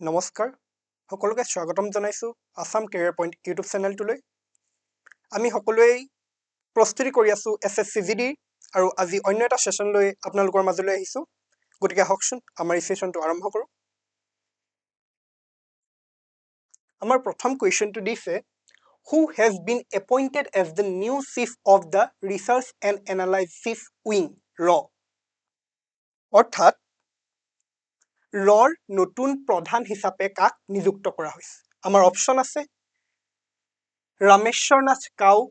নমস্কাৰ সকলোকে স্বাগতম জনাইছো আসাম কেৰিয়াৰ পইণ্ট ইউটিউব চেনেলটোলৈ আমি সকলোৱে প্ৰস্তুতি কৰি আছো এছএছচি জিডি আৰু আজি অন্য এটা সেশন লৈ আপোনালোকৰ মাজলৈ আহিছো গতিকে হকচোন আমাৰ এই সেশনটো আৰম্ভ কৰো আমাৰ প্ৰথম কোৱেশ্চনটো দিছে who has been appointed as the new chief of the research and analysis wing RAW অৰ্থাৎ ৰৰ নতুন প্ৰধান হিচাপে কাক নিযুক্ত কৰা হৈছে আমাৰ অপচন আছে ৰামেশ্বৰ নাথ কাউ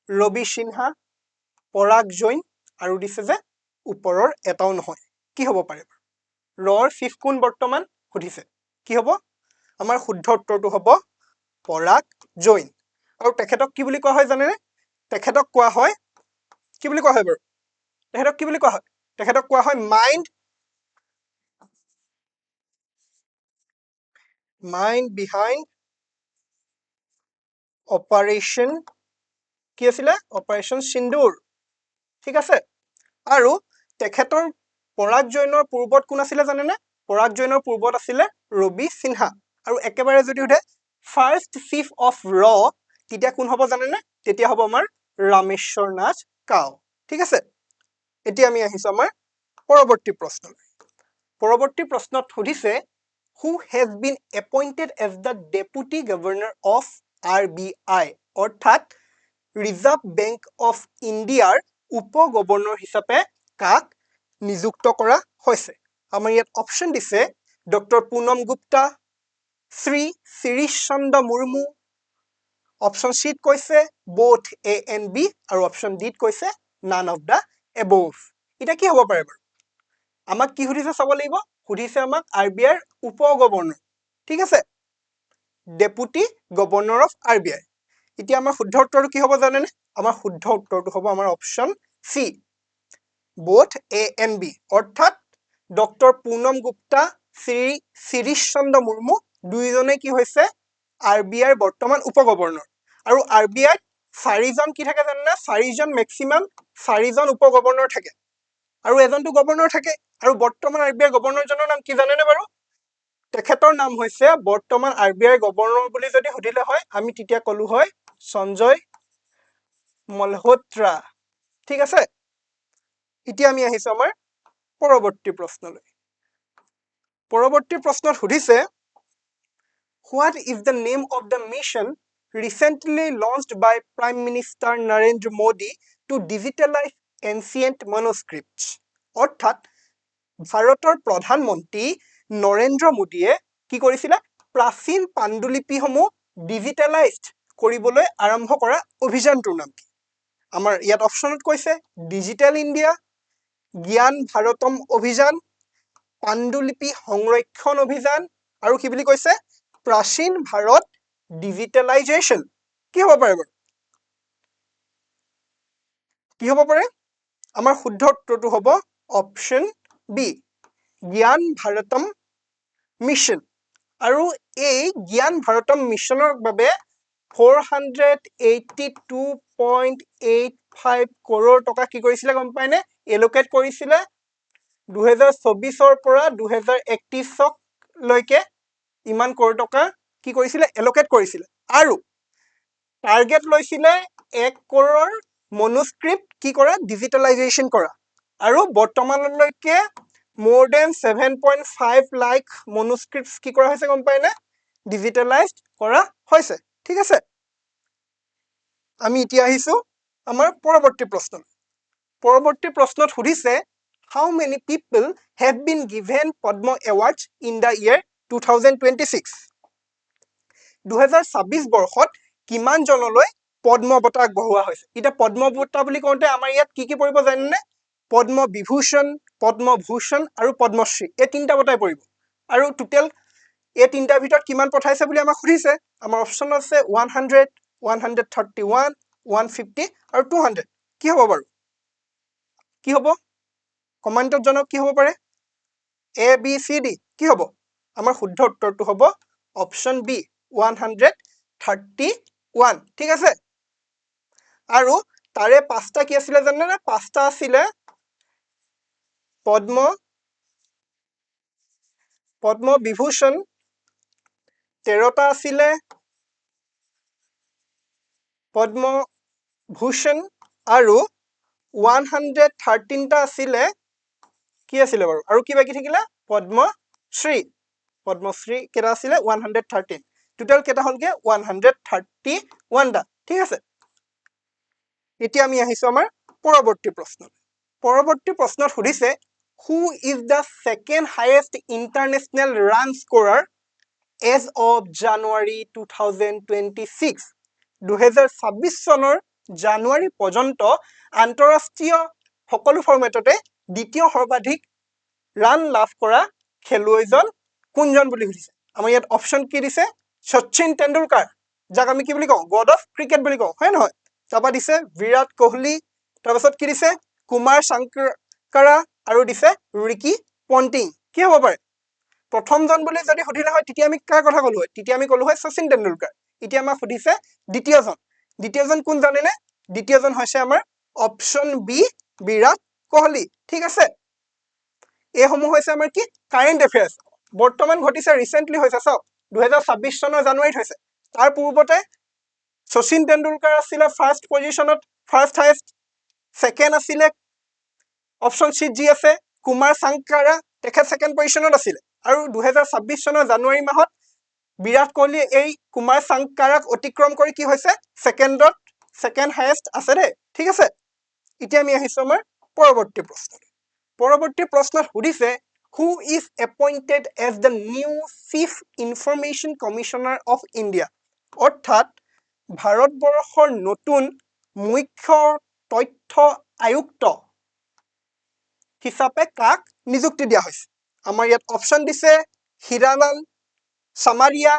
ৰবি সিনহা পৰাগ জৈন আৰু দিছে যে ওপৰৰ এটাও নহয় কি হ'ব পাৰে ৰৰ চিফ কোন বৰ্তমান সুধিছে কি হ'ব আমাৰ শুদ্ধ উত্তৰটো হ'ব পৰাগ জৈন আৰু তেখেতক কি বুলি কোৱা হয় জানেনে তেখেতক কোৱা হয় কি বুলি কোৱা হয় বাৰু তেখেতক কি বুলি কোৱা হয় তেখেতক কোৱা হয় মাইণ্ড বিহাইণ্ড অপাৰেশ্যন কি আছিলে অপাৰেশ্যন সিন্দুৰ ঠিক আছে আৰু তেখেতৰ পৰাগ জৈনৰ পূৰ্বত কোন আছিলে জানেনে পৰাগ জৈনৰ পূৰ্বত আছিলে ৰবি সিনহা আৰু একেবাৰে যদি উঠে ফাৰ্ষ্ট চিফ অফ ৰ তেতিয়া কোন হ'ব জানেনে তেতিয়া হ'ব আমাৰ ৰামেশ্বৰ নাথ কাউ ঠিক আছে এতিয়া আমি আহিছো আমাৰ পৰৱৰ্তী প্ৰশ্নত সুধিছে who has been appointed as the deputy governor of RBI অৰ্থাৎ ৰিজাৰ্ভ বেংক অফ ইণ্ডিয়াৰ উপ গভৰ্ণৰ হিচাপে কাক নিযুক্ত কৰা হৈছে আমাৰ ইয়াত অপচন দিছে ডক্টৰ পুনম গুপ্তা শ্ৰী শিৰিষ চন্দ্ৰ মুৰ্মু অপচন চিত কৈছে both A and B আৰু অপচন ডিত কৈছে none of the above এটা কি হ'ব পাৰে বাৰু আমাক কি সুধিছে চাব লাগিব সুধিছে আমাক RBI উপ গভৰ্ণৰ ঠিক আছে ডেপুটি গভৰ্ণৰ অফ RBI এতিয়া আমাৰ শুদ্ধ উত্তৰটো কি হ'ব জানেনে আমাৰ শুদ্ধ উত্তৰটো হ'ব আমাৰ option C both A and B অৰ্থাৎ ডক্টৰ পুনম গুপ্তা শ্ৰী শিৰিষ চন্দ্ৰ মুৰ্মু দুইজনে কি হৈছে RBI বৰ্তমান উপ গভৰ্ণৰ আৰু RBI চাৰিজন কি থাকে জানেনে চাৰিজন মেক্সিমাম চাৰিজন উপ গভৰ্ণৰ থাকে আৰু এজনটো গভৰ্ণৰ থাকে আৰু বৰ্তমান RBI গভৰ্ণৰজনৰ নাম কি জানেনে বাৰু তেখেতৰ নাম হৈছে বৰ্তমান RBI গভৰ্ণৰ বুলি যদি সুধিলে হয় আমি তেতিয়া কলো হয় সঞ্জয় মলহোত্ৰা ঠিক আছে এতিয়া আমি আহিছো আমাৰ পৰৱৰ্তী প্ৰশ্নত সুধিছে What is the name of the mission recently launched by Prime Minister Narendra Modi to digitalize ancient manuscripts অৰ্থাৎ ভাৰতৰ প্ৰধানমন্ত্ৰী নৰেন্দ্ৰ মোদীয়ে কি কৰিছিলে প্ৰাচীন পাণ্ডুলিপিসমূহ ডিজিটেলাইজড কৰিবলৈ আৰম্ভ কৰা অভিযানটোৰ নাম কি আমাৰ ইয়াত অপচনত কৈছে ডিজিটেল ইণ্ডিয়া জ্ঞান ভাৰতম অভিযান পাণ্ডুলিপি সংৰক্ষণ অভিযান আৰু কি বুলি কৈছে প্ৰাচীন ভাৰত ডিজিটেলাইজেশ্যন কি হ'ব পাৰে বাৰু কি হ'ব পাৰে আমাৰ শুদ্ধ উত্তৰটো হ'ব অপচন বি জ্ঞান ভাৰতম মিছন আৰু এই জ্ঞান ভাৰতম মিছনৰ বাবে 482.85 কৰোৰ টকা কি কৰিছিলে গম পায়নে এলোকেট কৰিছিলে 2024 পৰা 2031 লৈকে ইমান কৰোৰ টকা কি কৰিছিলে এলোকেট কৰিছিলে আৰু টাৰ্গেট লৈছিলে 1 কৰোৰ মনুস্ক্ৰিপ্ট কি কৰা ডিজিটেলাইজেশ্যন কৰা আৰু বৰ্তমানলৈকে more than 7.5 লাখ মনুস্ক্ৰিপ্টস কি কৰা হৈছে গম পায়নে ডিজিটেলাইজড কৰা হৈছে ঠিক আছে আমি এতিয়া আহিছো আমাৰ পৰৱৰ্তী প্ৰশ্নত সুধিছে how many people have been given Padma awards in the year 2026 2026 বৰ্ষত কিমান জনলৈ পদ্ম বঁটা আগবঢ়োৱা হৈছে এটা পদ্ম বঁটা বুলি কওঁতে আমাৰ ইয়াত কি পৰিব জানেনে পদ্ম বিভূষণ পদ্মভূষণ আৰু পদ্মশ্ৰী এই তিনটা বঁটাই পৰিব আৰু টোটেল এই তিনটাৰ ভিতৰত কিমান পঠাইছে বুলি আমাক সুধিছে আমাৰ অপচন আছে 100 131 150 আৰু 200 কি হ'ব বাৰু কি হ'ব কমেন্টত জনাওক কি হ'ব পাৰে A B C D কি হ'ব আমাৰ শুদ্ধ উত্তৰটো হ'ব অপচন বি 131 ঠিক আছে আৰু তাৰে পাঁচটা কি আছিলে জানেনে পাঁচটা আছিলে পদ্ম বিভূষণ 13টা আছিলে পদ্মভূষণ আৰু 113টা আছিলে কি আছিলে বাৰু আৰু কি বাকি থাকিলে পদ্মশ্ৰী কেটা আছিলে 113 টোটাল কেটা হলগে 131টা ঠিক আছে এতিয়া আমি আহিছো আমাৰ পৰৱৰ্তী প্ৰশ্নত সুধিছে who is the second highest international run scorer as of January 2026 2026 চনৰ জানুৱাৰী পৰ্যন্ত আন্তঃৰাষ্ট্ৰীয় সকলো ফৰ্মেটতে দ্বিতীয় সৰ্বাধিক ৰান লাভ কৰা খেলুৱৈজন কোনজন বুলি সুধিছে আমাৰ ইয়াত অপচন কি দিছে শচীন তেণ্ডুলকাৰ যাক আমি কি বুলি কওঁ গড অফ ক্ৰিকেট বুলি কওঁ হয় নহয় তাৰপা দিছে বিৰাট কোহলি তাৰপাছত কি দিছে কুমাৰ সাংকাৰা আৰু দিছে ৰিকি পণ্টিং কি হ'ব পাৰে প্ৰথমজন বুলি যদি সুধিলে হয় তেতিয়া আমি কাৰ কথা ক'লো হয় তেতিয়া আমি ক'লো হয় শচীন তেণ্ডুলকাৰ এতিয়া আমাক সুধিছে দ্বিতীয়জন কোন জানেনে দ্বিতীয়জন হৈছে আমাৰ অপচন বি বিৰাট কোহলি ঠিক আছে এইসমূহ হৈছে আমাৰ কি কাৰেণ্ট এফেয়াৰ্স বৰ্তমান ঘটিছে ৰিসেন্টলি হৈছে চাওক 2026 চনৰ জানুৱাৰীত হৈছে তাৰ পূৰ্বতে শচীন তেণ্ডুলকাৰ আছিলে ফাৰ্ষ্ট পজিশনত ফাৰ্ষ্ট হাইয়েষ্ট সেকেন্ড আছিলে অপচন সি জি আছে কুমাৰ সাংকাৰা তেখেত সেকেন্ড পজিশনত আছিলে আৰু 2026 চনৰ জানুৱাৰী মাহত বিৰাট কোহলি এই কুমাৰ সাংকাৰাক অতিক্ৰম কৰি কি হৈছে সেকেন্ড হাইয়েষ্ট আছে দে ঠিক আছে এতিয়া আমি আহিছো আমাৰ পৰৱৰ্তী প্ৰশ্নত সুধিছে who is appointed as the new chief information commissioner of India অৰ্থাৎ ভাৰতবৰ্ষৰ নতুন মুখ্য তথ্য আয়ুক্ত হিচাপে কাক নিযুক্তি দিয়া হৈছে আমাৰ ইয়াত অপচন দিছে হিৰালাল সামাৰিয়া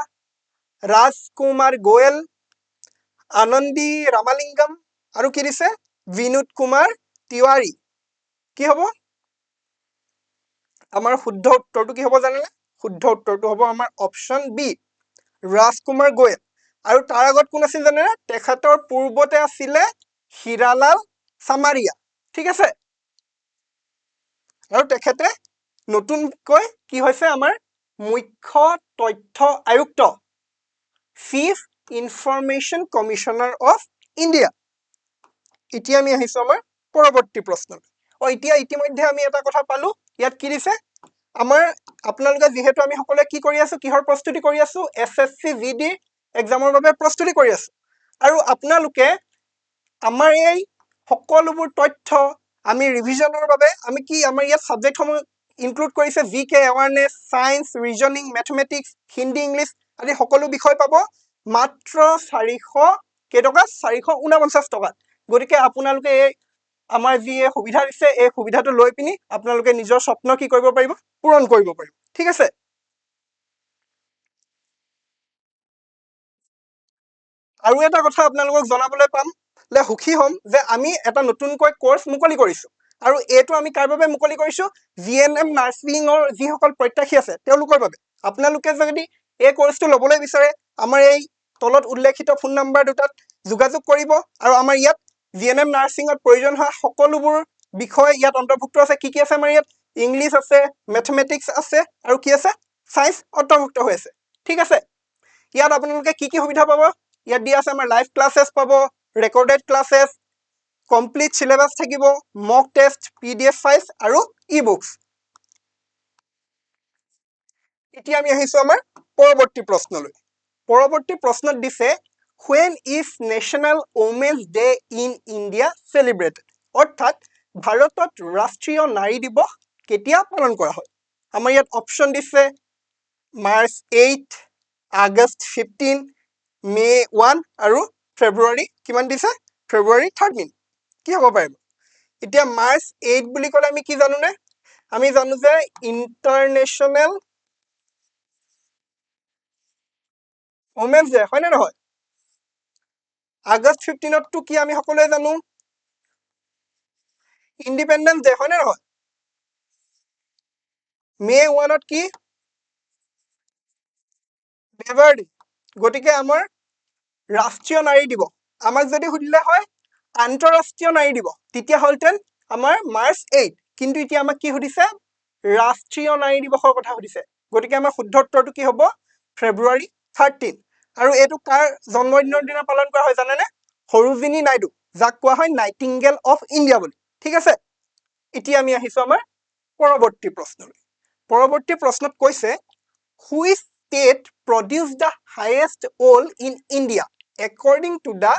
ৰাজকুমাৰ গোয়েল আনন্দী ৰামালিংগম আৰু কি দিছে বিনোদ কুমাৰ তিৱাৰী কি হ'ব আমাৰ শুদ্ধ উত্তৰটো কি হ'ব জানেনে শুদ্ধ উত্তৰটো হ'ব আমাৰ অপচন বি ৰাজকুমাৰ গোয়েল আৰু তাৰ আগত কোন আছিল জানেনে তেখেতৰ পূৰ্বতে আছিলে হিৰালাল সামাৰিয়া ঠিক আছে আৰু তেখেতে নতুনকৈ কি হৈছে আমাৰ মুখ্য তথ্য আয়ুক্ত chief information commissioner of India এতিয়া আমি আহিছো আমাৰ পৰৱৰ্তী প্ৰশ্ন এতিয়া ইতিমধ্যে আমি এটা কথা পালো ইয়াত কি দিছে আমাৰ আপোনালোকে যিহেতু আমি সকলোৱে কি কৰি আছো কিহৰ প্ৰস্তুতি কৰি আছো এছএছসি জিডি এক্সামৰ বাবে প্ৰস্তুতি কৰি আছো আৰু আপোনালোকে আমাৰ এই সকলোবোৰ তথ্য আমি ৰিভিজনৰ বাবে আমি কি আমাৰ ইয়াত সাবজেক্টসমূহ ইনক্লুড কৰিছে জিকে awareness science reasoning mathematics Hindi English আদি সকলো বিষয় পাব মাত্ৰ 400 কেটকা 449 টকা গতিকে আপোনালোকে এই আমাৰ যি সুবিধা দিছে এই সুবিধাটো লৈ পিনি আপোনালোকে নিজৰ স্বপ্ন কি কৰিব পাৰিব পূৰণ কৰিব পাৰিব ঠিক আছে আৰু এটা কথা আপোনালোকক জনাবলৈ পাম যে সুখী হ'ম যে আমি এটা নতুনকৈ কোৰ্স মুকলি কৰিছো আৰু এইটো আমি কাৰ বাবে মুকলি কৰিছো জিএনএম নাৰ্ছিঙৰ যিসকল প্ৰত্যাশী আছে তেওঁলোকৰ বাবে আপোনালোকে যদি এই কোৰ্সটো ল'বলৈ বিচাৰে আমাৰ এই তলত উল্লেখিত ফোন নম্বৰ দুটাত যোগাযোগ কৰিব আৰু আমাৰ ইয়াত জিএনএম নাৰ্ছিঙত প্ৰয়োজন হোৱা সকলোবোৰ বিষয় ইয়াত অন্তৰ্ভুক্ত আছে কি আছে আমাৰ ইয়াত ইংলিছ আছে মেথমেটিক্স আছে আৰু কি আছে সায়েন্স অন্তৰ্ভুক্ত হৈ আছে ঠিক আছে ইয়াত আপোনালোকে কি সুবিধা পাব ইয়াত দিয়া আছে আমাৰ লাইভ ক্লাसेस পাব ৰেকৰ্ডেড ক্লাसेस কমপ্লিট সিলেবাস থাকিব মক টেষ্ট পিডিএফ ফাইলছ আৰু ই-বুকস এতিয়া আমি আহিছো আমাৰ পৰৱৰ্তী প্ৰশ্নত দিছে when is national women's day in India celebrated অৰ্থাৎ ভাৰতত ৰাষ্ট্ৰীয় নাৰী দিৱস কেতিয়া পালন কৰা হয় আমাৰ ইয়াত অপচন দিছে মাৰ্চ 8 আগষ্ট 15 মে 1 আৰু ফেব্ৰুৱাৰী কিমান দিছে ফেব্ৰুৱাৰী 13 কি হ'ব পাৰে এতিয়া মাৰ্চ 8 বুলি ক'লে আমি কি জানো নে আমি জানো যে ইন্টাৰনেশ্যনেল ওমেন্স ডে হয় নে নহয় আগষ্ট 15 টো কি আমি সকলোৱে জানো ইন্ডিপেন্ডেন্স ডে হয় নে নহয় মে 1 ত কি লেবাৰ ডে গতিকে আমাৰ ৰাষ্ট্ৰীয় নাৰী দিৱস আমাক যদি সুধিলে হয় আন্তঃৰাষ্ট্ৰীয় নাৰী দিৱস তেতিয়া হলতেন আমাৰ মাৰ্চ 8 কিন্তু এতিয়া আমাক কি সুধিছে ৰাষ্ট্ৰীয় নাৰী দিৱসৰ কথা সুধিছে গতিকে আমাৰ শুদ্ধ উত্তৰটো কি হ'ব ফেব্ৰুৱাৰী 13 আৰু এইটো কাৰ জন্মদিনৰ দিনা পালন কৰা হয় জানেনে সৰোজিনী নাইডু যাক কোৱা হয় নাইটিংগেল অফ ইণ্ডিয়া বুলি ঠিক আছে এতিয়া আমি আহিছো আমাৰ পৰৱৰ্তী প্ৰশ্নলৈ পৰৱৰ্তী প্ৰশ্নত কৈছে which state produced the highest wool in India according to the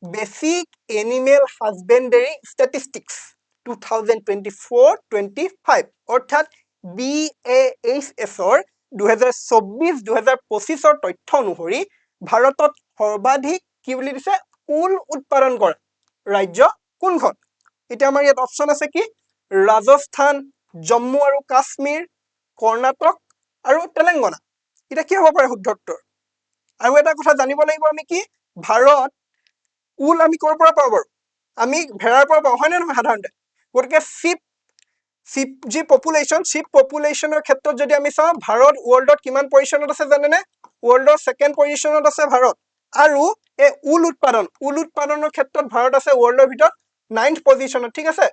basic animal husbandry statistics 2024-25 অৰ্থাৎ BAHS ৰ 2024-2025 ৰ তথ্য অনুসৰি ভাৰতত সৰ্বাধিক কি বুলি দিছে উল উৎপাদন কৰা ৰাজ্য কোনখন এতিয়া আমাৰ ইয়াত অপচন আছে কি ৰাজস্থান জম্মু আৰু কাশ্মীৰ কৰ্ণাটক আৰু তেলেংগানা এটা কি হ'ব পাৰে শুদ্ধ উত্তৰ আৰু এটা কথা জানিব লাগিব আমি কি ভাৰত উল আমি কৰ পৰা পাওঁ বাৰু আমি ভেড়াৰ পৰা পাওঁ হয় নে নহয় সাধাৰণতে গতিকে শিপ যি পপুলেশ্যনৰ ক্ষেত্ৰত যদি আমি চাওঁ ভাৰত ৱৰ্ল্ডত কিমান পজিশ্যনত আছে জানেনে ৱৰ্ল্ডৰ ছেকেণ্ড পজিশ্যনত আছে ভাৰত আৰু এই উল উৎপাদনৰ ক্ষেত্ৰত ভাৰত আছে ৱৰ্ল্ডৰ ভিতৰত 9th পজিশ্যনত ঠিক আছে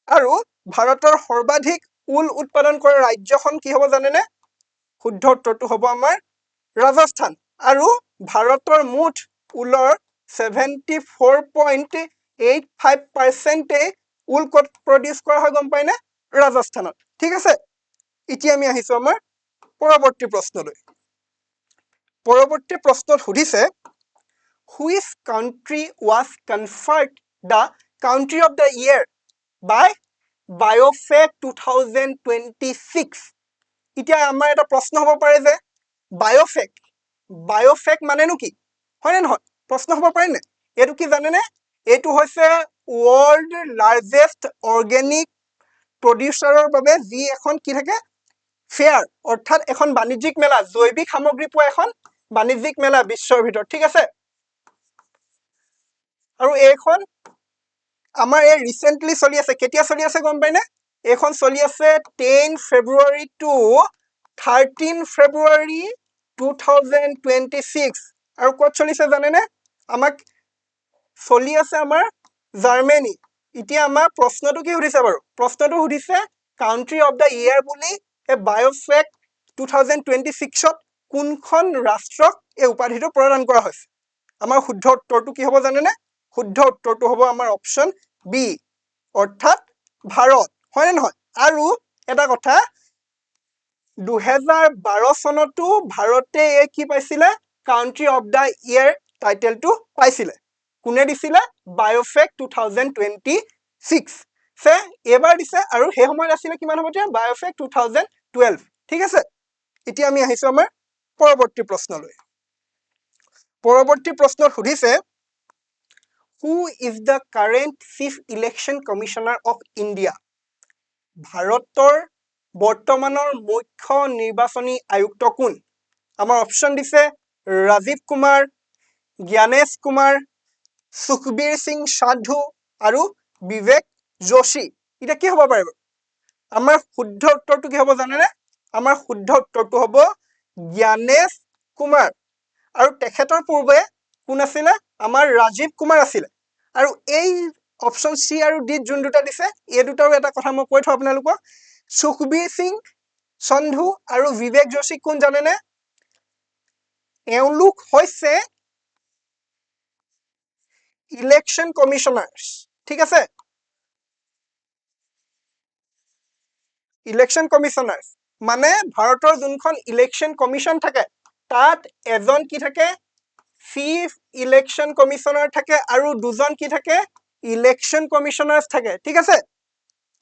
আৰু ভাৰতৰ সৰ্বাধিক উল উৎপাদন কৰা ৰাজ্যখন কি হ'ব জানেনে শুদ্ধ উত্তৰটো হ'ব আমাৰ ৰাজস্থান আৰু ভাৰতৰ মুঠ উলৰ 74.85% উল ক'ত প্ৰডিউচ কৰা হয় গম পায়নে ৰাজস্থানত ঠিক আছে এতিয়া আমি আহিছো আমাৰ পৰৱৰ্তী প্ৰশ্নলৈ পৰৱৰ্তী প্ৰশ্নত সুধিছে which country was conferred the country of the year by Biofec 2026 এতিয়া আমাৰ এটা প্ৰশ্ন হ'ব পাৰে যে বায়োফেক মানেনো কি হয় নে নহয় প্ৰশ্ন হ'ব পাৰে নে এইটো কি জানেনে এইটো হৈছে ৱৰ্ল্ড লাৰ্জেষ্ট অৰ্গেনিক প্ৰডিউচাৰৰ বাবে যি এখন কি থাকে ফেয়াৰ অৰ্থাৎ এখন বাণিজ্যিক মেলা জৈৱিক সামগ্ৰী পোৱা এখন বাণিজ্যিক মেলা বিশ্বৰ ভিতৰত ঠিক আছে আৰু এইখন আমাৰ এই ৰিসেন্টলি চলি আছে কেতিয়া চলি আছে গম পাইনে এইখন চলি আছে 10 ফেব্ৰুৱাৰী টু 13 ফেব্ৰুৱাৰী 2026 আৰু ক'ত চলিছে জানেনে আমাক চলি আছে আমাৰ জাৰ্মানী এতিয়া আমাৰ প্ৰশ্নটো কি সুধিছে বাৰু প্ৰশ্নটো সুধিছে কাউন্ট্ৰি অফ দা ইয়াৰ বুলি এই বায়োফেক 2026 ত কোনখন ৰাষ্ট্ৰক এই উপাধিটো প্ৰদান কৰা হৈছে আমাৰ শুদ্ধ উত্তৰটো কি হ'ব জানেনে শুদ্ধ উত্তৰটো হ'ব আমাৰ অপচন বি অৰ্থাৎ ভাৰত হয় নে নহয় আৰু এটা কথা 2012 চনতো ভাৰতে কি পাইছিলে কাউন্ট্ৰি অফ দা ইয়াৰ টাইটেলটো পাইছিলে কোনে দিছিলে বায়োফেক 2026 সে এবাৰ দিছে আৰু সেই সময়ত আছিল কিমান সময়তে বায়োফেক 2012 ঠিক আছে এতিয়া আমি আহিছো আমাৰ পৰৱৰ্তী প্ৰশ্নলৈ পৰৱৰ্তী প্ৰশ্নত সুধিছে who is the current chief election commissioner of India ভাৰতৰ বৰ্তমানৰ মুখ্য নিৰ্বাচনী আয়ুক্ত কোন আমাৰ অপচন দিছে ৰাজীৱ কুমাৰ জ্ঞানেশ কুমাৰ সুখবীৰ সিং সাধু আৰু বিবেক যোশী এটা কি হ'ব পাৰে আমাৰ শুদ্ধ উত্তৰটো কি হ'ব জানেনে আমাৰ শুদ্ধ উত্তৰটো হ'ব জ্ঞানেশ কুমাৰ আৰু তেখেতৰ পূৰ্বে কোন আছিল আমাৰ ৰাজীৱ কুমাৰ আছিল আৰু এই অপচন সি আৰু ডি যোন দুটা দিছে এই দুটাৰো এটা কথা মই কৈ থওঁ আপোনালোকক সুখবীৰ সিং সন্ধু আৰু বিবেক যোশী কোন জানেনে এওঁলোক হৈছে ইলেকশন কমিশনাৰ্স ঠিক আছে ইলেকশন কমিশনাৰ্স মানে ভাৰতৰ যোনখন ইলেকশন কমিশন থাকে তাত এজন কি থাকে চিফ ইলেকশন কমিশনাৰ থাকে আৰু দুজন কি থাকে ইলেকশন কমিশনাৰ্স থাকে ঠিক আছে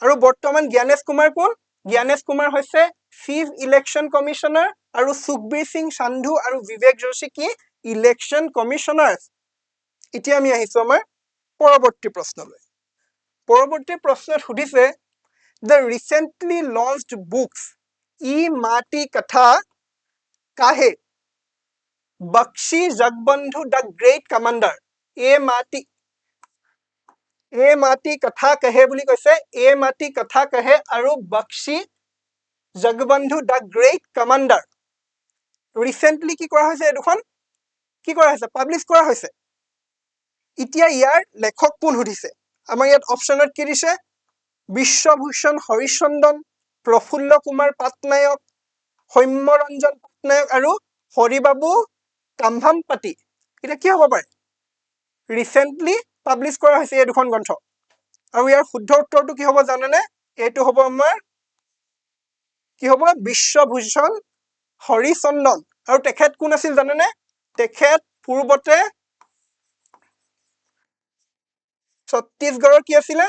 আৰু বৰ্তমান জ্ঞানেশ কুমাৰ কোন জ্ঞানেশ কুমাৰ হৈছে চিফ ইলেকশন কমিশনাৰ আৰু সুখবীৰ সিং সান্ধু আৰু বিবেক যোশী কি ইলেকশন কমিশনাৰ্স এতিয়া আমি আহিছো আমাৰ পৰৱৰ্তী প্ৰশ্নলৈ পৰৱৰ্তী প্ৰশ্নত সুধিছে the recently launched books E Mati Katha Kahe Bakshi Jagbandhu the Great Commander A Mati Katha Kahe বুলি কৈছে A Mati Katha Kahe আৰু Bakshi Jagbandhu the Great Commander recently কি কৰা হৈছে দুখন কি কৰা হৈছে পাবলিশ কৰা হৈছে এতিয়া ইয়াৰ লেখক কোন সুধিছে আমাৰ ইয়াত অপচনত কি দিছে বিশ্বভূষণ হৰিচন্দন প্ৰফুল্ল কুমাৰ পাটনায়ক সৌম্যৰঞ্জন পাটনায়ক আৰু হৰিবাবু কাম্ভামপাতি এটা কি হ'ব পাৰে ৰিসেন্টলি পাবলিশ কৰা হৈছে এই দুখন গ্ৰন্থ আৰু ইয়াৰ শুদ্ধ উত্তৰটো কি হ'ব জানেনে এইটো হ'ব আমাৰ কি হ'ব বিশ্বভূষণ হৰিচন্দন আৰু তেখেত কোন আছিল জানেনে তেখেত পূৰ্বতে ছত্তীশগড়ৰ কি আছিলে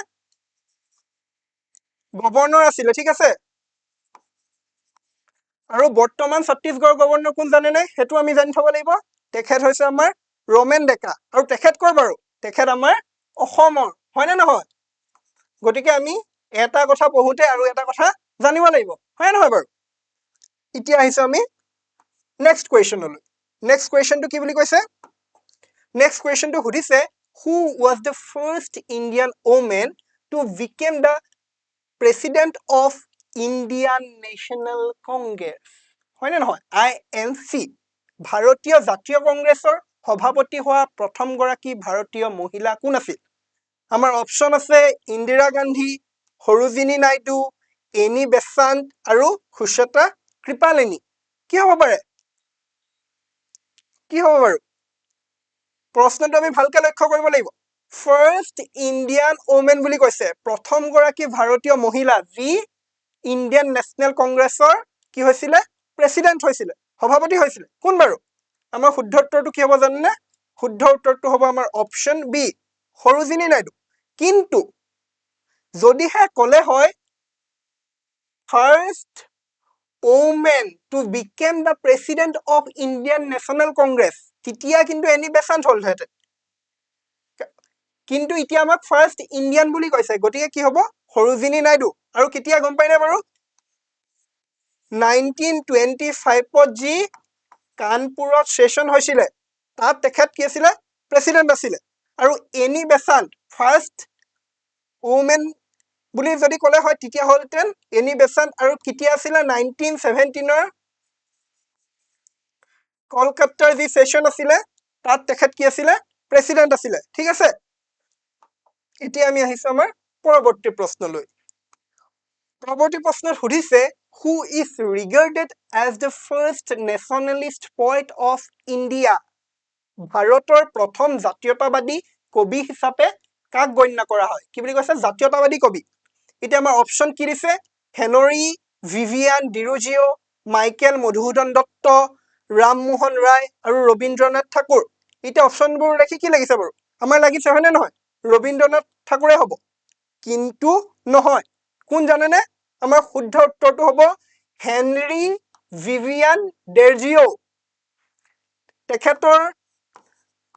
গভৰ্ণৰ আছিলে ঠিক আছে আৰু বৰ্তমান ছত্তীশগড়ৰ গভৰ্ণৰ কোন জানেনে সেইটো আমি জানি থব লাগিব তেখেত হৈছে আমাৰ ৰমেন ডেকা আৰু তেখেত কৰ বাৰু তেখেত আমাৰ অসমৰ হয় নে নহয় গতিকে আমি এটা কথা পঢ়োতে আৰু এটা কথা জানিব লাগিব হয় নহয় বাৰু এতিয়া আহিছো আমি নেক্সট কুৱেশ্যনলৈ নেক্সট কুৱেশ্যনটো কি বুলি কৈছে নেক্সট কুৱেশ্যনটো সুধিছে who was the first Indian woman to become the president of Indian National Congress হয় নে নহয় INC ভাৰতীয় জাতীয় কংগ্ৰেছৰ সভাপতি হোৱা প্ৰথম গৰাকী ভাৰতীয় মহিলা কোন আছিল আমাৰ অপচন আছে ইন্দিৰা গান্ধী সৰোজিনী নাইডু এনি বেসান্ত আৰু সুচেতা কৃপালিনী কি হ'ব পাৰে কি হ'ব বাৰু প্ৰশ্নটো আমি ভালকৈ লক্ষ্য কৰিব লাগিব ফাৰ্ষ্ট ইণ্ডিয়ান ওমেন বুলি কৈছে প্ৰথম গৰাকী ভাৰতীয় মহিলা যি ইণ্ডিয়ান নেশ্যনেল কংগ্ৰেছৰ কি হৈছিলে প্ৰেচিডেণ্ট হৈছিলে সভাপতি হৈছিলে কোন বাৰু আমাৰ শুদ্ধ উত্তৰটো কি হ'ব জানেনে শুদ্ধ উত্তৰটো হ'ব আমাৰ অপচন বি সৰোজিনী নাইডু কিন্তু যদিহে ক'লে হয় first woman to become the president of Indian National Congress তেতিয়া কিন্তু এনি বেসান্ত হ'লহেঁতেন কিন্তু এতিয়া আমাক ফাৰ্ষ্ট ইণ্ডিয়ান বুলি কৈছে গতিকে কি হ'ব সৰোজিনী নাইডু আৰু কেতিয়া গম পাইনে বাৰু 1925ত যি কানপুৰত সেশন হৈছিলে তাত তেখেত কি আছিলে প্ৰেচিডেণ্ট আছিলে আৰু এনি বেসান্ত ফাৰ্ষ্ট ওমেন বুলি যদি ক'লে হয় তেতিয়া হ'লহেঁতেন এনি বেসান্ত আৰু কেতিয়া আছিলে 1917ৰ কলকাতাৰ যি সেশন আছিলে তাত তেখেত কি আছিলে প্ৰেচিডেণ্ট আছিলে ঠিক আছে এতিয়া আমি আহিছো আমাৰ পৰৱৰ্তী প্ৰশ্নলৈ পৰৱৰ্তী প্ৰশ্নত সুধিছে who is regarded as the first nationalist poet of India ভাৰতৰ প্ৰথম জাতীয়তাবাদী কবি হিচাপে কাক গণ্য কৰা হয় কি বুলি কৈছে জাতীয়তাবাদী কবি এতিয়া আমাৰ অপচন কি দিছে Henry Vivian Derozio Michael Madhusudan Dutt Rammohan Roy আৰু ৰবীন্দ্ৰনাথ ঠাকুৰ এতিয়া অপচনবোৰ দেখি কি লাগিছে বাৰু আমাৰ লাগিছে হয়নে নহয় ৰবীন্দ্ৰনাথ ঠাকুৰে হ'ব কিন্তু নহয় কোন জানেনে আমাৰ শুদ্ধ উত্তৰটো হ'ব হেনৰি ভিভিয়ান ডিৰোজিঅ তেখেতৰ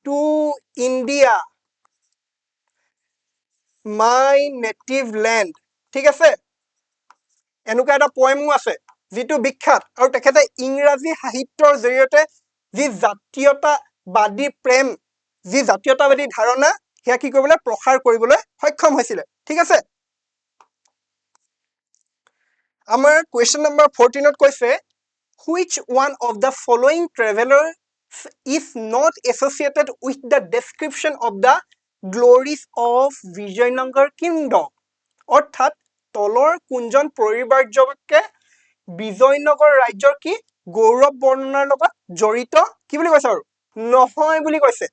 to India my native land ঠিক আছে এনেকুৱা এটা পয়েমো আছে যিটো বিখ্যাত আৰু তেখেতে ইংৰাজী সাহিত্যৰ জৰিয়তে যি জাতীয়তাবাদী প্ৰেম যি জাতীয়তাবাদী ধাৰণা সেয়া কি কৰিবলৈ প্ৰসাৰ কৰিবলৈ সক্ষম হৈছিলে ঠিক আছে আমাৰ কুৱেশ্যন নম্বৰ 14ত কৈছে which one of the following travelers is not associated with the description of the glories of Vijayanagar kingdom অৰ্থাৎ তলৰ কোনজন পৰিবাৰ্যকে বিজয়নগৰ ৰাজ্যৰ কি গৌৰৱ বৰ্ণনাৰ লগত জড়িত কি বুলি কৈছে আৰু নহয় বুলি কৈছে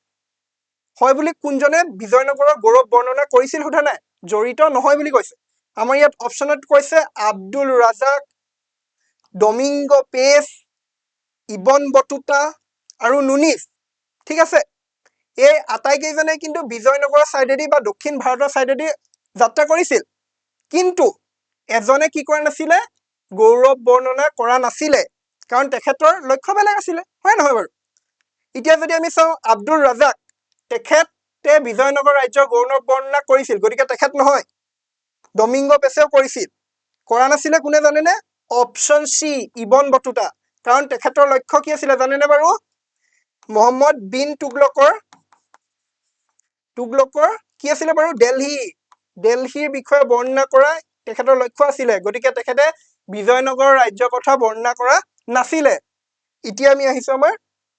হয় বুলি কোনজনে বিজয়নগৰৰ গৌৰৱ বৰ্ণনা কৰিছিল সোধা নাই জড়িত নহয় বুলি কৈছে আমাৰ ইয়াত অপচনত কৈছে আব্দুল ৰাজাক ডমিংগ পেছ ইবন বটুতা আৰু নুনিছ ঠিক আছে এই আটাইকেইজনে কিন্তু বিজয়নগৰৰ সাইডেদি বা দক্ষিণ ভাৰতৰ সাইডেদি যাত্ৰা কৰিছিল কিন্তু এজনে কি কৰা নাছিলে গৌৰৱ বৰ্ণনা কৰা নাছিলে কাৰণ তেখেতৰ লক্ষ্য বেলেগ আছিলে হয় নহয় বাৰু এতিয়া যদি আমি চাওঁ আব্দুল ৰাজাক তেখেতে বিজয়নগৰ ৰাজ্যৰ গৌৰৱ বৰ্ণনা কৰিছিল গতিকে তেখেত নহয় ডমিংগ পেছেও কৰিছিল কৰা নাছিলে কোনে জানেনে অপচন সি ইবন বটুতা কাৰণ তেখেতৰ লক্ষ্য কি আছিলে জানেনে বাৰু মোহাম্মদ বিন তুগলকৰ কি আছিলে বাৰু দিল্লীৰ বিষয়ে বৰ্ণনা কৰা তেখেতৰ লক্ষ্য আছিলে গতিকে তেখেতে বিজয়নগৰ ৰাজ্যৰ কথা বৰ্ণনা কৰা নাছিলে এতিয়া আমি আহিছো আমাৰ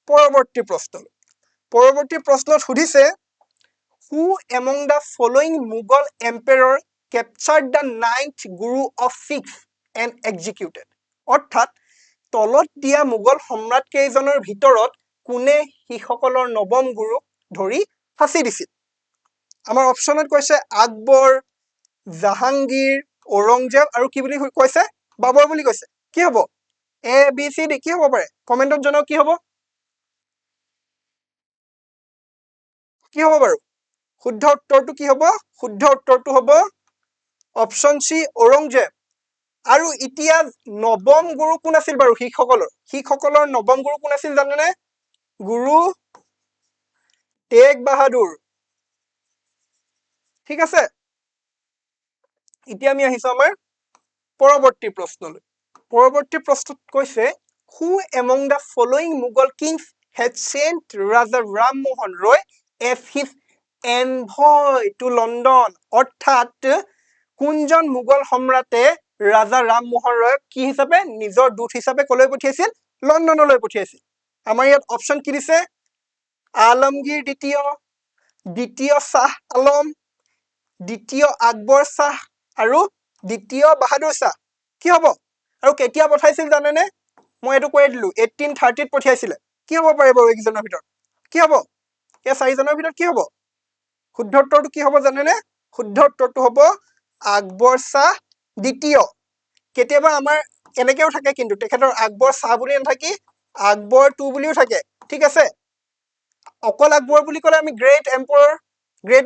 পৰৱৰ্তী প্ৰশ্নত সুধিছে who among the following Mughal emperor captured the 9th Guru of Sikhs and executed অৰ্থাৎ তলত দিয়া মোগল সম্ৰাট কেইজনৰ ভিতৰত কোনে সিসকলৰ নৱম গুৰুক ধৰি ফাঁচি দিছিল আমাৰ অপচনত কৈছে আকবৰ জাহাংগীৰ ঔৰংজেব আৰু কি বুলি কৈছে বাবৰ বুলি কৈছে কি হ'ব এ বি চি ডি কি হ'ব পাৰে কমেন্টত জনাওক কি হ'ব বাৰু শুদ্ধ উত্তৰটো কি হ'ব শুদ্ধ উত্তৰটো হ'ব অপচন সি ঔৰংজেব আৰু এতিয়া নৱম গুৰু কোন আছিল বাৰু শিখসকলৰ নৱম গুৰু কোন আছিল জানেনে গুৰু তেগ বাহাদুৰ ঠিক আছে এতিয়া আমি আহিছো আমাৰ পৰৱৰ্তী প্ৰশ্নলৈ পৰৱৰ্তী প্ৰশ্নত কৈছে who among the following Mughal kings had sent Raja Ram Mohan Roy as his envoy to London অৰ্থাৎ কোনজন মোগল সম্ৰাটে ৰাজা ৰাম মোহন ৰয়ক কি হিচাপে নিজৰ দূত হিচাপে কলৈ পঠিয়াইছিল লণ্ডনলৈ পঠিয়াইছিল আমাৰ ইয়াত অপচন কি দিছে আলমগীৰ দ্বিতীয় শাহ আলম দ্বিতীয় আকবৰ শাহ আৰু দ্বিতীয় বাহাদুৰ শাহ কি হ'ব আৰু কেতিয়া পঠাইছিল জানেনে মই এইটো কৈ দিলো 1830 ত পঠিয়াইছিলে কি হ'ব পাৰে বাৰু এইজনৰ ভিতৰত কি হ'ব এই চাৰিজনৰ ভিতৰত কি হ'ব শুদ্ধ উত্তৰটো কি হ'ব জানেনে শুদ্ধ উত্তৰটো হ'ব আকবৰ শাহ দ্বিতীয় কেতিয়াবা আমাৰ এনেকেও থাকে কিন্তু তেখেতৰ আকবৰ শাহ বুলি নাথাকি আকবৰ 2 বুলিও থাকে ঠিক আছে অকল আকবৰ বুলি ক'লে আমি গ্ৰেট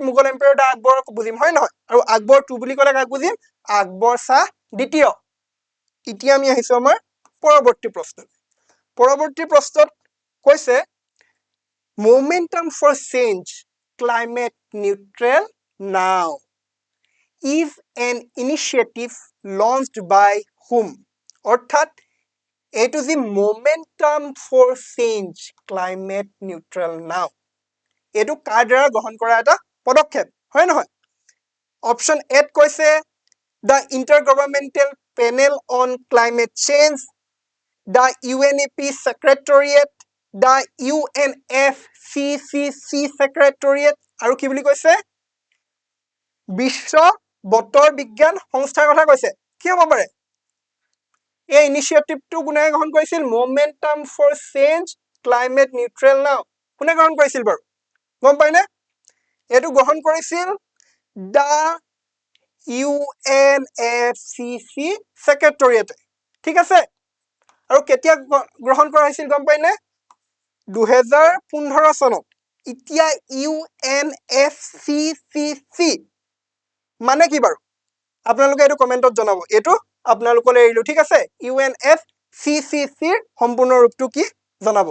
মোগল এম্পায়াৰ দা আকবৰক বুজিম হয় নহয় আৰু আকবৰ 2 বুলি ক'লে কাক বুজিম আকবৰ শাহ দ্বিতীয় এতিয়া আমি আহিছো আমাৰ পৰৱৰ্তী প্ৰশ্নত কৈছে momentum for change climate neutral now is an initiative launched by whom অৰ্থাৎ এইটো যি momentum for change climate neutral now এইটো কাৰ দ্বাৰা গ্ৰহণ কৰা এটা পদক্ষেপ হয় নহয় অপচন এত কৈছে the intergovernmental panel on climate change the UNEP secretariat the UNFCCC secretariat আৰু কি বুলি কৈছে বিশ্ব বতৰ বিজ্ঞান সংস্থাৰ কথা কৈছে কি হ'ব পাৰে এই ইনিচিয়েটিভটো কোনে গ্ৰহণ কৰিছিল momentum for change climate neutral now কোনে গ্ৰহণ কৰিছিল বাৰু গম পাইনে এটো গ্ৰহণ কৰিছিল the UNFCC secretariat ঠিক আছে আৰু কেতিয়া গ্ৰহণ কৰা হৈছিল গম পাইনে 2015 চনত এতিয়া UNFCCC মানে কি বাৰু আপোনালোকে এটো কমেন্টত জনাব এটো আপোনালোকলৈ এৰিলো ঠিক আছে UNFCCC ৰ সম্পূৰ্ণ ৰূপটো কি জনাব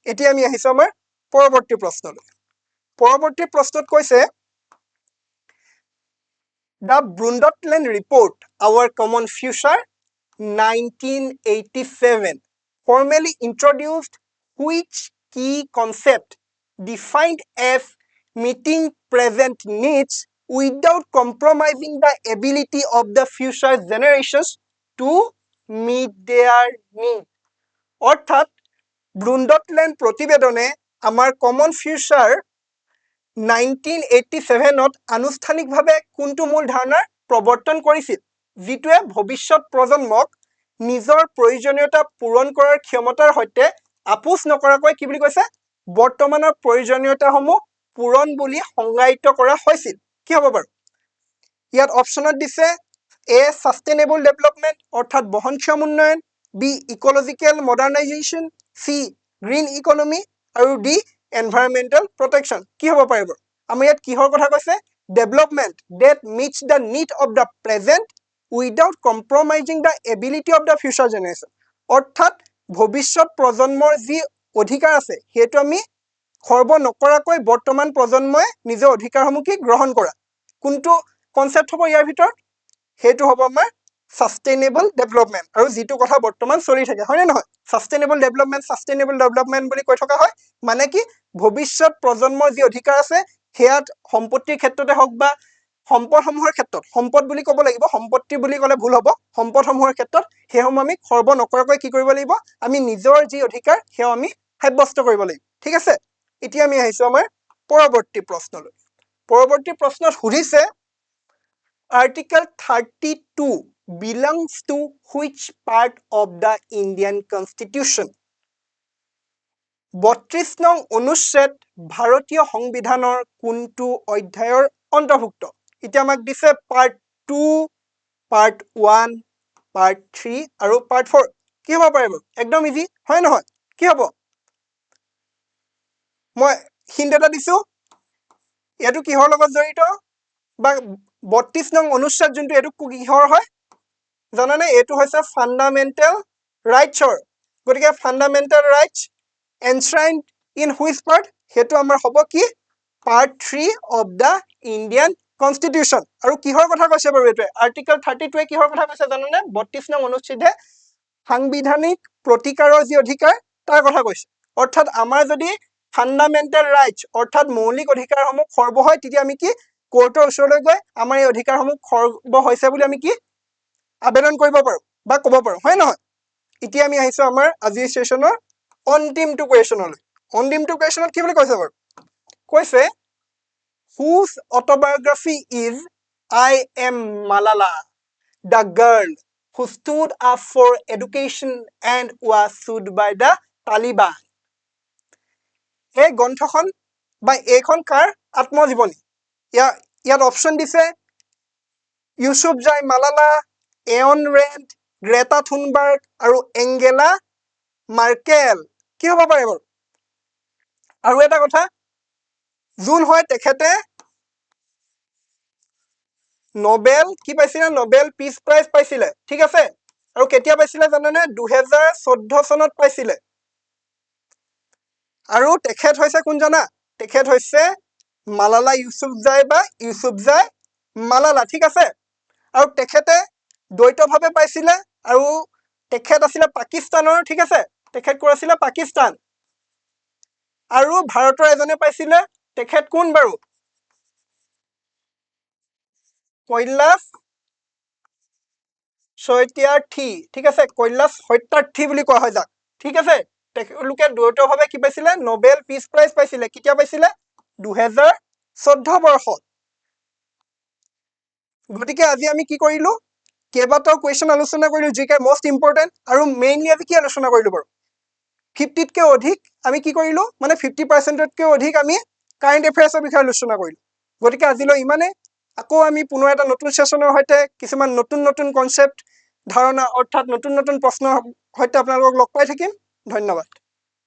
এতিয়া আমি আহিছো আমাৰ পৰৱৰ্তী প্ৰশ্নত কৈছে The Brundtland Report, Our Common Future, 1987, formally introduced which key concept defined as meeting present needs without compromising the ability of the future generations to meet their needs. অৰ্থাৎ ব্ৰুণ্ডটলেণ্ড প্ৰতিবেদনে আমাৰ কমন ফিউচাৰ 1987ত আনুষ্ঠানিকভাৱে কোনটো মূল ধাৰণাৰ প্ৰৱৰ্তন কৰিছিল যিটোৱে ভৱিষ্যত প্ৰজন্মক নিজৰ প্ৰয়োজনীয়তা পূৰণ কৰাৰ ক্ষমতাৰ সৈতে আপোচ নকৰাকৈ কি বুলি কৈছে বৰ্তমানৰ প্ৰয়োজনীয়তাসমূহ পূৰণ বুলি সংজ্ঞায়িত কৰা হৈছিল কি হ'ব বাৰু ইয়াত অপচনত দিছে এ সাস্টেইনেবল ডেভেলপমেন্ট অৰ্থাৎ বহনক্ষম উন্নয়ন বি ইকোলজিক্যাল মডাৰ্নাইজেশ্যন সি গ্ৰীণ ইকনমি আৰু ডি এনভাইৰনমেন্টাল প্ৰটেকশ্যন কি হ'ব পাৰিব আমাৰ ইয়াত কিহৰ কথা কৈছে development that meets the need of the present without compromising the ability of the future generation অৰ্থাৎ ভৱিষ্যত প্ৰজন্মৰ যি অধিকাৰ আছে হেতু আমি খৰ্ব নকৰাকৈ বৰ্তমান প্ৰজন্মই নিজৰ অধিকাৰসমূহ কি গ্ৰহণ কৰা কোনটো কনসেপ্ট হ'ব ইয়াৰ ভিতৰত হেতু হ'ব আমাৰ সাস্টেইনেবল ডেভেলপমেন্ট আৰু যেটো কথা বৰ্তমান চলি থাকে হয় নে নহয় সাস্টেইনেবল ডেভেলপমেন্ট বুলি কৈ থকা হয় মানে কি ভৱিষ্যত প্ৰজন্মৰ যি অধিকাৰ আছে হেয়াত সম্পত্তিৰ ক্ষেত্ৰতে হওক বা সম্পদসমূহৰ ক্ষেত্ৰত সম্পদ বুলি ক'ব লাগিব সম্পত্তি বুলি ক'লে ভুল হ'ব সম্পদসমূহৰ ক্ষেত্ৰত হেসমূহ আমি খৰ্ব নকৰাকৈ কি কৰিব লাগিব আমি নিজৰ যি অধিকাৰ হেও আমি সাব্যস্ত কৰিব লাগিব ঠিক আছে এতিয়া আমি আহিছো আমাৰ পৰৱৰ্তী প্ৰশ্নলৈ পৰৱৰ্তী প্ৰশ্নত সুধিছে article 32 belongs to which part of the Indian Constitution? 32 নং অনুচ্ছেদ ভাৰতীয় সংবিধানৰ কোনটো অধ্যায়ৰ অন্তৰ্ভুক্ত? এতিয়া আমাক দিছে পাৰ্ট 2, পাৰ্ট 1, পাৰ্ট 3 আৰু পাৰ্ট 4 কি হ'ব পাৰিব? একদম ইজি হয় নহয়? কি হ'ব? মই হিন্ট এটা দিছো, এইটো কিহৰ লগত জড়িত? বা 32 নং অনুচ্ছেদ যোনটো এইটো কিহৰ হয় জানানে? এইটো হৈছে ফাণ্ডামেণ্টেল ৰাইটছৰ। গতিকে fundamental rights enshrined in which part? হেতু আমাৰ হ'ব কি? Part 3 of the Indian Constitution. আৰু কিহৰ কথা কৈছে বাৰু এইটোৱে? আৰ্টিকল 32 কিহৰ কথা কৈছে জানানে? 32 নং অনুচ্ছেদে সাংবিধানিক প্ৰতিকাৰৰ যি অধিকাৰ তাৰ কথা কৈছে। অৰ্থাৎ আমাৰ যদি ফাণ্ডামেণ্টেল ৰাইটছ অৰ্থাৎ মৌলিক অধিকাৰসমূহ খৰ্ব হয় তেতিয়া আমি কি কোৰ্টৰ ওচৰলৈ গৈ আমাৰ এই অধিকাৰসমূহ খৰ্ব হৈছে বুলি আমি কি আবেদন কৰিব পাৰো বা ক'ব পাৰো হয় নহয়? এতিয়া আমি আহিছো আমাৰ আজিৰ সেশনৰ অন্তিমটো কুৱেশ্যনলৈ। অন্তিমটো কুৱেশ্যনত কি বুলি কৈছে বাৰু? কৈছে whose autobiography is I am Malala, the girl who stood up for education and was sued by the Taliban? এই গ্ৰন্থখন বা এইখন কাৰ আত্মজীৱনী? ইয়াত অপশ্যন দিছে ইউছুফজাই মালালা, এয়ন ৰেণ্ড, গ্ৰেটা থুনবাৰ্গ আৰু এংগেলা মাৰ্কেল। কি হ'ব পাৰে বাৰু? আৰু এটা কথা, যোন হয় তেখেতে নোবেল কি পাইছিলে? নোবেল পিচ প্ৰাইজ পাইছিলে। ঠিক আছে? আৰু কেতিয়া পাইছিলে জানেনে? 2014 চনত পাইছিলে। আৰু তেখেত হৈছে কোন জানা? তেখেত হৈছে মালালা ইউছুফজাই বা ইউছুফজাই মালালা। ঠিক আছে? আৰু তেখেতে দ্বৈতভাৱে পাইছিলে আৰু তেখেত আছিলে পাকিস্তানৰ। ঠিক আছে? তেখেত ক'ৰ আছিলে? পাকিস্তান। আৰু ভাৰতৰ এজনে পাইছিলে, তেখেত কোন বাৰু? কৈলাশ সত্যাৰ্থী। ঠিক আছে? কৈলাশ সত্যাৰ্থী বুলি কোৱা হয় যাক। ঠিক আছে? তেখেতলোকে দ্বৈতভাৱে কি পাইছিলে? নোবেল পিচ প্ৰাইজ পাইছিলে। কেতিয়া পাইছিলে? 2014 বৰ্ষত। গতিকে আজি আমি কি কৰিলো? কেইবাটাও কুৱেশ্যন আলোচনা কৰিলো যিকে মষ্ট ইম্পৰ্টেণ্ট, আৰু মেইনলি আমি কি আলোচনা কৰিলো বাৰু? 50তকৈ অধিক আমি কি কৰিলো? মানে 50%তকৈ অধিক আমি কাৰেণ্ট এফেয়াৰ্ছৰ বিষয়ে আলোচনা কৰিলো। গতিকে আজিলৈ ইমানে। আকৌ আমি পুনৰ এটা নতুন সেশনৰ সৈতে কিছুমান নতুন নতুন কনচেপ্ট ধাৰণা অৰ্থাৎ নতুন নতুন প্ৰশ্নৰ সৈতে আপোনালোকক লগ পাই থাকিম। ধন্যবাদ।